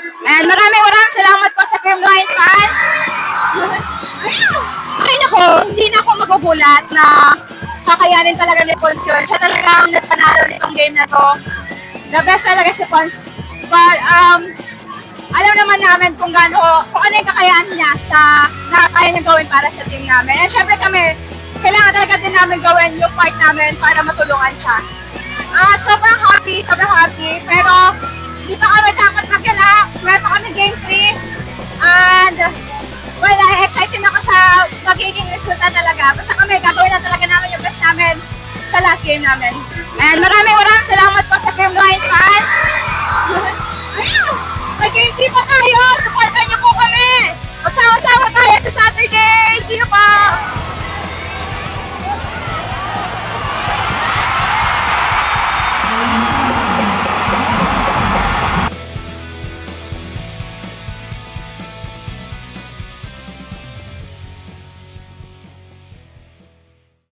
And maraming salamat po sa Game Line fan. Ay nako, hindi na ako magugulat na kakayanin talaga ni Pons yun. Siya talaga ang nagpanalo nitong game na to. The best talaga si Pons. But, alam naman namin kung ano yung kakayahan niya sa nakakaya niya gawin para sa team namin. And syempre kami, kailangan talaga din namin gawin yung part namin para matulungan siya. Sobrang happy, pero hindi pa kami dapat mag-relax. Meron pa kami game 3. And, well, excited ako sa magiging resulta talaga. Basta kami, gagawin lang talaga namin yung best namin sa last game namin. And maraming salamat po sa Game Line fan. May game 3 pa tayo! Supportan niyo po kami! Magsama-sama tayo sa Saturday! See you pa!